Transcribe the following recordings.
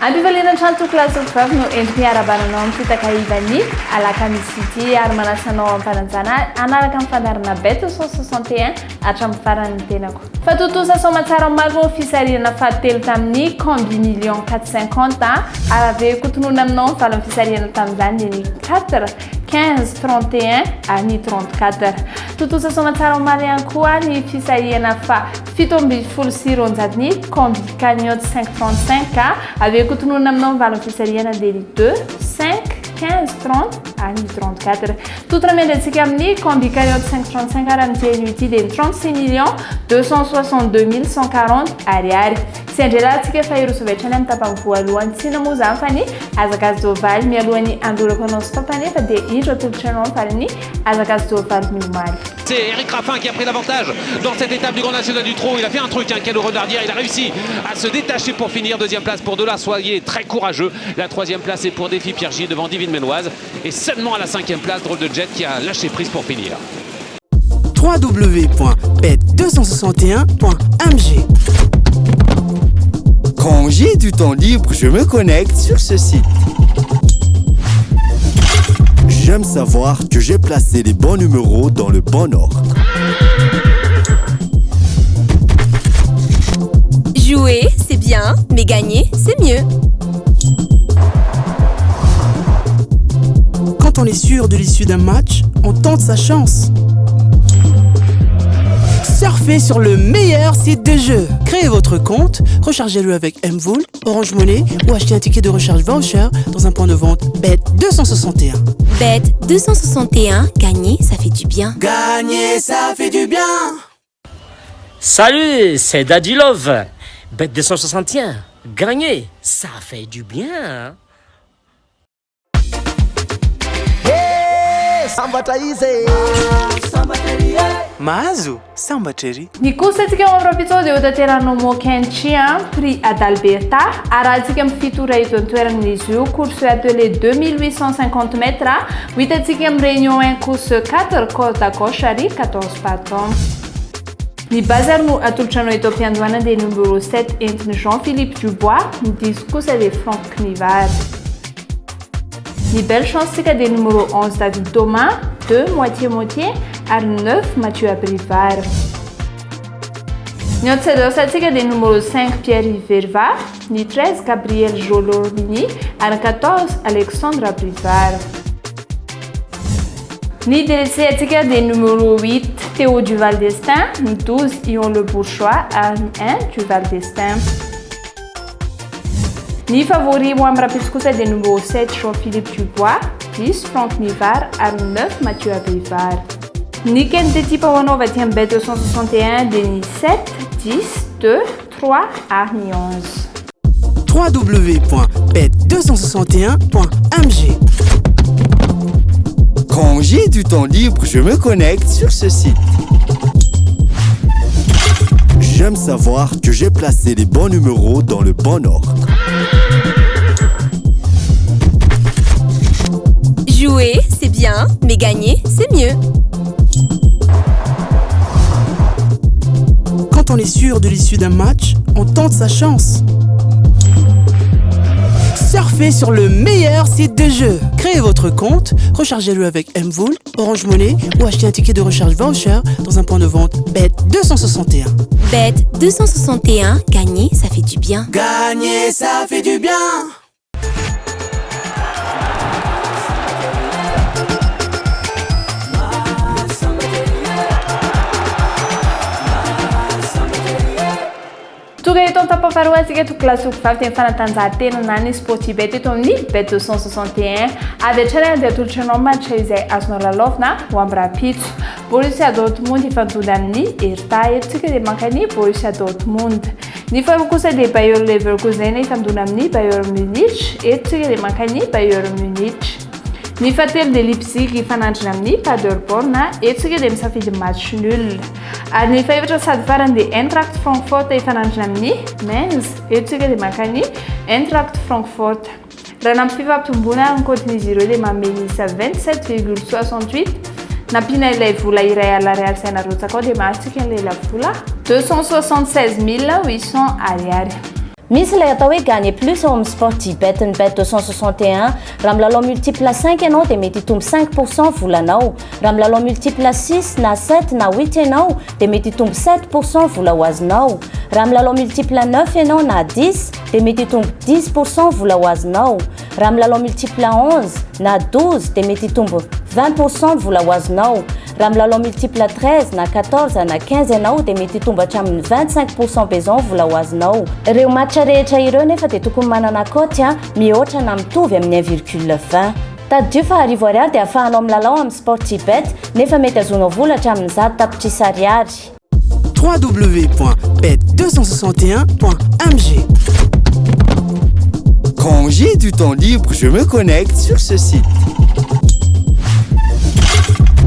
Ampivalena-trano tokolasovavy no endriky miarabananao amin'ny fitakahivany alakamisy ity ary manasanao ampananjana anaraka amin'ny fandarana bet 161 hatramin'ny farany tenako. Fa totosa somatsara maro fisarihana fahatelo tamin'ny combi million 450 ary ave kotonona aminao ny valon'ny fisarihana tamin'izany dia ny 4 15 31 ary ny 34. Totosa somatsara maro ihany koa ny fisarihana fa 7.6 ny combi cagnotte 535 ave kotonona aminao ny valon'ny fisarihana dia ny 2 5 15 30 ary 34. Totra mendratsika amin'ny combi cagnotte 535 ary amin'ny annuité dia 36 millions 262 140 ariary. Sy andrelantsika fa irosovetrany amin'ny tapany voalohany tsina moa zany fa ny azakazy Jovaly mialohan'ny andorako anao sy fampanefa dia indro atolotra anao fa ny azakazy Jovaly mimaly. C'est Eric Raffin qui a pris l'avantage dans cette étape du Grand National du Trot. Il a fait un truc, un cadeau renardière. Il a réussi à se détacher pour finir. Deuxième place pour Delarsoyer, très courageux. La troisième place est pour Défi Pierre Gilles devant Divine Ménoise. Et seulement à la cinquième place, Drôle de Jet qui a lâché prise pour finir. www.bet261.mg. Quand j'ai du temps libre, je me connecte sur ce site. J'aime savoir que j'ai placé les bons numéros dans le bon ordre. Jouer, c'est bien, mais gagner, c'est mieux. Quand on est sûr de l'issue d'un match, on tente sa chance. Surfez sur le meilleur site de jeu. Créez votre compte, rechargez-le avec Mvool, Orange Money ou achetez un ticket de recharge voucher dans un point de vente Bet261. Bet261, gagner, ça fait du bien. Gagner, ça fait du bien. Salut, c'est Daddy Love. Bet261, gagner, ça fait du bien. Mahazo, sambatreri. Ny kosa atsika amin'ny rapitao dia hotateranao Mokenchi prix Adalberta arahantsika amin'ny fitora eto an-toeran'izy io course atelier 2850 mètres ho hitantsika amin'ny réunion 1 course 4 corde à gauche ary 14 patons. Ny bazary no atolotranao eto am-piandohana dia numéro 7 entiny Jean-Philippe Dubois, ny 10 kosa dia Franck Knivard. Ny belle chance sika des numéro 11 David Thomas, 2 moitié-moitié, ary 9 Mathieu Abrivard. Ny autre sika des numéro 5 Pierre-Yves Verva, ny 13 Gabriel Jolormini, ary 14 Alexandre Abrivard. Ny délaissé atsika des numéro 8 Théo Duval d'Estaing, ny 12 Ion Le Bourgeois, ary 1 Duval d'Estaing. Ny favori mo amin'ny rapitso kosa dia numéro 7 Jean-Philippe Dubois, 10 Franck Knivard ary 9 Mathieu Abrivard. Ny quinte type ao anao aty amin'ny Bet261 dia ny 7, 10, 2, 3 ary ny 11. www.bet261.mg. Quand j'ai du temps libre, je me connecte sur ce site. J'aime savoir que j'ai placé les bons numéros dans le bon ordre. Jouer, c'est bien, mais gagner, c'est mieux. Quand on est sûr de l'issue d'un match, on tente sa chance. Surfez sur le meilleur site de jeu. Créez votre compte, rechargez-le avec Mvool, Orange Money ou achetez un ticket de recharge voucher dans un point de vente Bet261. Bet261, gagner, ça fait du bien. Gagner, ça fait du bien. Toga eto amin'ny tampafaroa atsika tokolasoko vavy teny fanatanjahantena na ny sportibet eto amin'ny Bet261 avy hatrany dia atolotranao match izay azonao lalaovina ho amin'ny rapitso. Borussia Dortmund ifantody amin'ny Hertha etontsika dia mankany Borussia Dortmund. Ny faharoa kosa dia Bayer Leverkusen ifantody amin'ny Bayern Munich etontsika dia mankany Bayern Munich. Ny fahatelo dia Leipzig ifanandrina amin'ny Paderborn etontsika dia misafidy match nul. Ary ny fahaefatra sady farany dia Eintracht Frankfurt ifanandrina amin'ny Mainz etontsika dia mankany Eintracht Frankfurt. Raha nampy fifampitombona ny kodin'izy ireo dia mamelisa 27,68 nampina ilay vola iray alary izay narotsaka ao dia mahatsika ilay vola 276 800 ariary. Misy ilay atao hoe gagner plus ao amin'ny Sportybet ny bet 261 raha milalao multiple 5 ianao dia mety hitombo 5% volanao, raha milalao multiple 6 na 7 na 8 ianao dia mety hitombo 7% vola ho azonao, raha milalao multiple 9 ianao na 10 dia mety hitombo 10% vola ho azonao, raha milalao multiple 11 na 12 dia mety hitombo 20% vola ho azonao, raha milalao multiple 13 na 14 na 15 ianao dia mety hitombo hatramin'ny 25% bezon vola ho azonao. Ireo matcha rehetra ireo nefa dia tokony manana cote mihoatra na mitovy amin'ny 1,20. Taddio fa R10 dia ahafahanao milalao amin'ny Sportybet nefa mety azonao vola hatramin'ny 10 tapitrisa ariary. www.bet261.mg. Quand j'ai du temps libre, je me connecte sur ce site.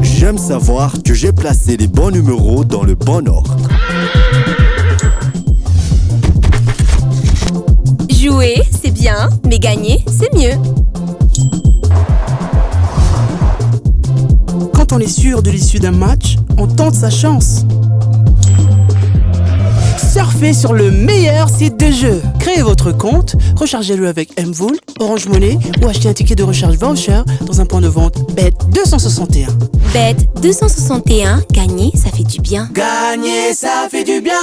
J'aime savoir que j'ai placé les bons numéros dans le bon ordre. Jouer, c'est bien, mais gagner, c'est mieux. Quand on est sûr de l'issue d'un match, on tente sa chance. Surfez sur le meilleur site de jeu. Créez votre compte, rechargez-le avec Mvoul, Orange Money ou achetez un ticket de recharge voucher dans un point de vente Bet261. Bet261, gagner, ça fait du bien. Gagner, ça fait du bien.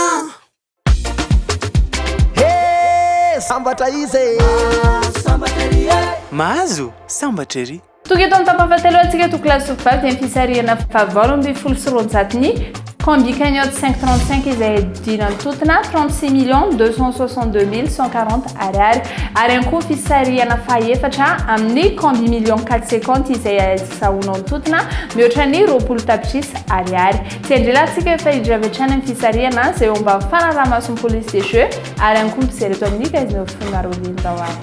Mahazo, sambatrery. Toketo amin'ny tapafatelo antsika tokilasy vavy dia fisarihana fahavalo amby folo sy roanjatony combi cagnotte 535 izay dinany totona 36 262 140 ariary ary ihany koa fisarihana fahaefatra amin'ny combi 450 izay sahonao totona mihoatra ny 20 tapitrisa ariary. Tsy andrelantsika efa hidravetrany amin'ny fisarihana izay eo mba fanaraha-mason'ny police des jeux ary ihany koa mijery eto amin'ny casino Fonarolina Dahoara.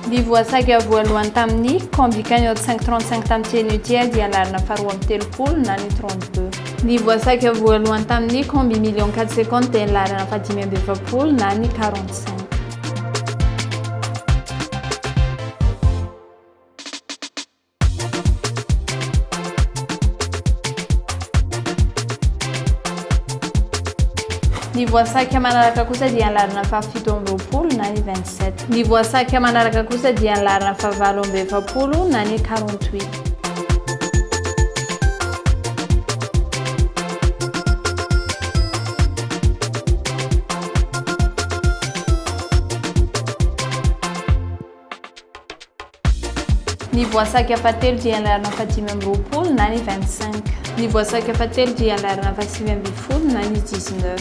Nivoasaka voalohany tamin'ny combi cagnotte 535 tamin'ny Tianutia dia larina faharoa amin'ny telopolo na ny 32. Nivoasaka voalohany tamin'ny combi 450 dia larina fahadimy amby efapolo na ny 45. Nivoasaka manaraka kosa dia larina fahafito amby roapolo na ny 27. Nivoasaka manaraka kosa dia larina fahavalo amby efapolo na ny 48. Nivoasaka fahatelo dia larina fahadimy amby roapolo na ny 25. Nivoasaka fahatelo dia larina fahasivy amby folo na ny 19.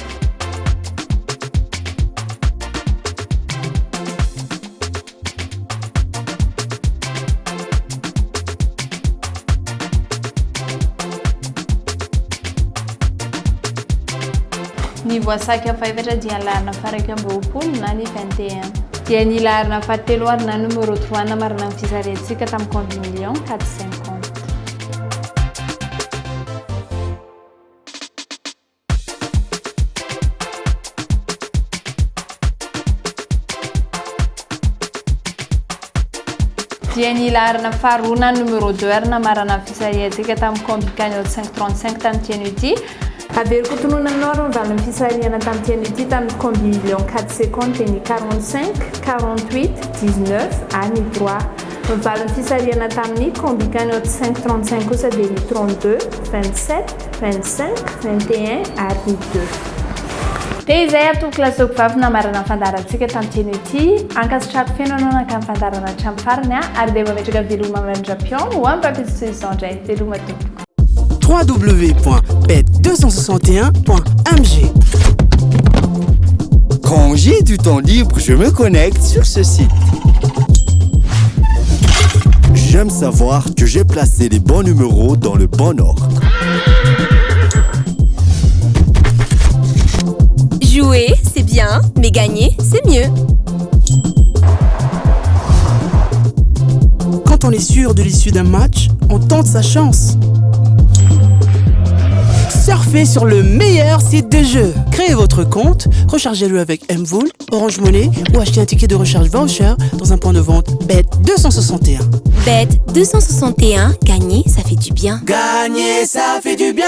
Nivoasaka fahaefatra dia larina faharaiky amby roapolo na ny 21. Dia ny larina fahatelo ary na numéro 3 namarina amin'ny fisariantsika tamin'ny combi 450. Dia ny larina faharoa na numéro 2 ary namarina amin'ny fisariantsika tamin'ny combi cagnotte 535 tamin'ny Tianutia. Avery kotonona aminao ary mivalin'ny fisarihana tamin'ny Tianutia tamin'ny combi 450 dia ny 45, 48, 19 ary ny 3. Mivalin'ny fisarihana tamin'ny combi cagnotte 535 kosa dia ny 32, 27, 25, 21 ary ny 2. Dia izay atoko lasoko vavy namarana fandarantsika tamin'ny Tianutia. Ankasitrako fiainanao nankany fandarana hatramin'ny farany ary dia mametraka veloma mandra-pion ho amin'ny papitsoizao indray. Veloma tompoko. www.bet261.mg. Quand j'ai du temps libre, je me connecte sur ce site. J'aime savoir que j'ai placé les bons numéros dans le bon ordre. Jouer, c'est bien, mais gagner, c'est mieux. Quand on est sûr de l'issue d'un match, on tente sa chance. Surfez parfait sur le meilleur site de jeu. Créez votre compte, rechargez-le avec Mvoul, Orange Money ou achetez un ticket de recharge voucher dans un point de vente Bet261. Bet261, gagner, ça fait du bien. Gagner, ça fait du bien.